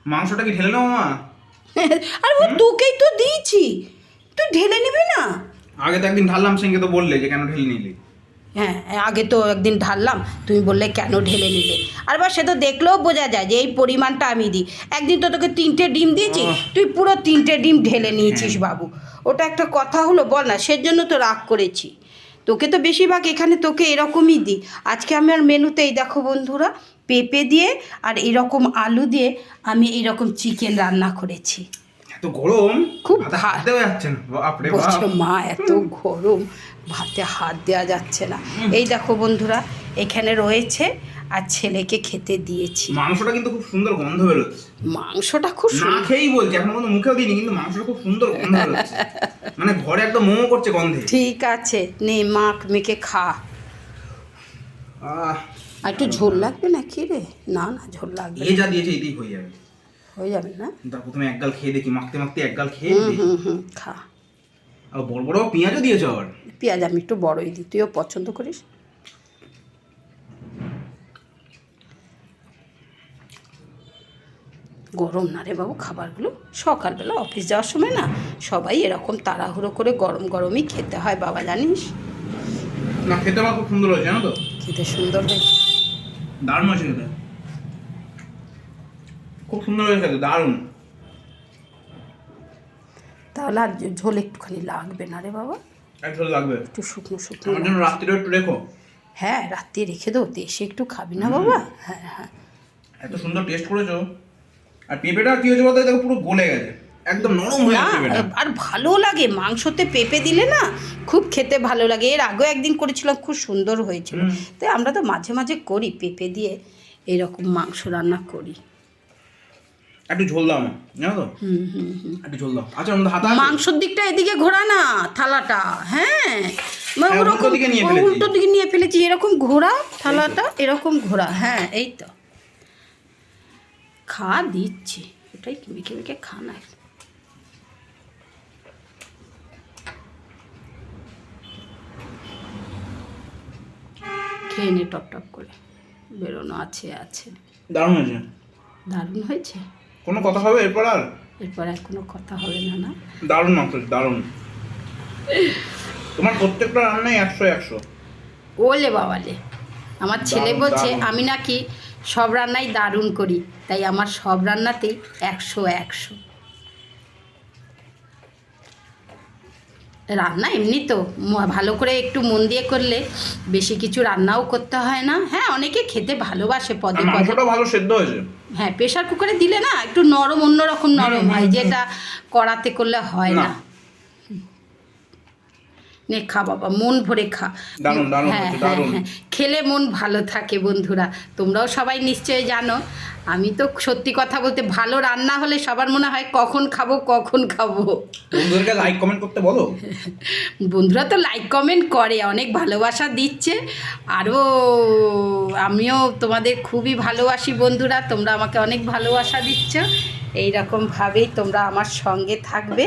মাংসটা কি ঢেলে নেবো মা? আর ও তোকেই তো দিয়েছি, তুই ঢেলে নিবি না? আগে তো একদিন ঢাললাম, সেদিনকে তো বললে যে কেন ঢেলে নিলি। হ্যাঁ, আগে তো একদিন ঢাললাম, তুমি বললে কেন ঢেলে নিলে। আর বা সে তো দেখলেও বোঝা যায় যে এই পরিমাণটা আমি দিই। একদিন তো তোকে 3টে ডিম দিয়েছি, তুই পুরো 3টে ডিম ঢেলে নিয়েছিস বাবু। ওটা একটা কথা হলো বল না? সেজন্য তো রাগ করেছি। তোকে তো বেশিরভাগ এখানে তোকে এরকমই দিই। আজকে আমার মেনুতে এই দেখো বন্ধুরা, পেঁপে দিয়ে আর এরকম আলু দিয়ে আমি এইরকম চিকেন রান্না করেছি। এত গরম, খুব ভাতে হাত দেওয়া যাচ্ছে না, বাপরে বাপ। বলছো মা এত গরম ভাতে হাত দেওয়া যাচ্ছে না। এই দেখো বন্ধুরা, এখানে রয়েছে আর ছেলেকে খেতে দিয়েছি। মাংসটা কিন্তু খুব সুন্দর গন্ধ বেরোচ্ছে। মাংসটা খুব না সুন্দর। খেয়েই বলছি, এখনো পর্যন্ত মুখেও দিইনি, কিন্তু মাংসটা খুব সুন্দর গন্ধ বেরোচ্ছে। মানে ঘরে একদম মোমো করছে গন্ধে। ঠিক আছে, নে মাখ মেখে খা। আহ, আর একটু ঝোল লাগবে না কি রে? না না, ঝোল লাগবে এ না। যা দিয়েছে এতেই হয়ে যাবে। হয়ে যাবে না? তার প্রথমে এক গাল খেয়ে দেখি, মাখতে মাখতে এক গাল খেয়ে হুম দেখি। হুম হুম, খা। আর বড় বড় পেঁয়াজও দিয়েছো আবার। পেঁয়াজ আমি একটু বড়ই দিই, তুইও পছন্দ করিস। গরম না রে বাবু খাবারগুলো? সকালবেলা অফিস যাওয়ার সময় না সবাই এরকম তাড়াহুড়ো করে গরম গরমই খেতে হয় বাবা, জানিস? না, খেতে আমার খুব সুন্দর হয়েছে, জানো তো? খেতে সুন্দর হয়েছে। দারুণ হয়েছে খেতে, খুব সুন্দর হয়েছে খেতে, দারুণ। তাহলে আর ঝোল একটুখানি লাগবে না রে বাবা? এক ঝোল লাগবে একটু শুকনো শুকনো আমার জন্য, রাত্রিটা একটু রেখো। হ্যাঁ, রাত্রে রেখে দেবো, এসে একটু খাবি না বাবা? হ্যাঁ হ্যাঁ। এত সুন্দর টেস্ট করেছো। আর পেঁপেটা কি হয়েছে বলতো, দেখো পুরো গলে গেছে, একদম নরম হয়ে না, গেছে পেঁপেটা। আর ভালো লাগে মাংসতে পেঁপে দিলে না, খুব খেতে ভালো লাগে। এর আগেও একদিন করেছিলাম, খুব সুন্দর হয়েছিল। তাই আমরা তো মাঝে মাঝে করি পেঁপে দিয়ে এরকম মাংস রান্না করি। একটু ঝোল দাও আমার, জানো তো? হুম হুম হুম। একটু ঝোল দাও। আচ্ছা, আমাদের হাতা আছে? মাংসর দিকটা এদিকে ঘোরা না, থালাটা। হ্যাঁ, হ্যাঁ, উল্টো ওরকম দিকে নিয়ে ফেলেছি। উল্টো দিকে নিয়ে ফেলেছি। এরকম ঘোরা থালাটা, এরকম ঘোরা। হ্যাঁ, এই তো খা, দিচ্ছি ওটাই, মেখে মেখে খা না। খেয়ে নে টপ টপ করে, বেরোনো আছে আছে। দারুণ হয়েছে। দারুণ হয়েছে। কোনো কথা হবে এরপর আর? এরপর আর কোনো কথা হবে না না? দারুণ মাংস, দারুণ। তোমার প্রত্যেকটা রান্নাই 100-100। ওলে বাবালে, আমার ছেলে দারুণ, বলছে দারুণ। আমি নাকি সব রান্নাই দারুণ করি, তাই আমার সব রান্নাতেই 100-100। রান্না এমনি তো ভালো করে একটু মন দিয়ে করলে বেশি কিছু রান্নাও করতে হয় না। হ্যাঁ, অনেকে খেতে ভালোবাসে আর পদে পদে। মাংসটা ভালো সেদ্ধ হয়েছে। হ্যাঁ, প্রেশার কুকারে দিলে না একটু নরম, অন্যরকম নরম হয়, যেটা কড়াতে করলে হয় না। না। নে খা বাবা, মন ভরে খা। দারুণ, দারুণ হ্যাঁ হয়েছে, হ্যাঁ দারুণ। হ্যাঁ, খেলে মন ভালো থাকে বন্ধুরা। তোমরাও সবাই নিশ্চয়ই জানো। আমি তো সত্যি কথা বলতে, ভালো রান্না হলে সবার মনে হয় কখন খাবো কখন খাবো। বন্ধুদেরকে লাইক কমেন্ট করতে বলো। বন্ধুরা তো লাইক কমেন্ট করে, অনেক ভালোবাসা দিচ্ছে। আরও আমিও তোমাদের খুবই ভালোবাসি বন্ধুরা, তোমরা আমাকে অনেক ভালোবাসা দিচ্ছ। এই রকমভাবেই তোমরা আমার সঙ্গে থাকবে।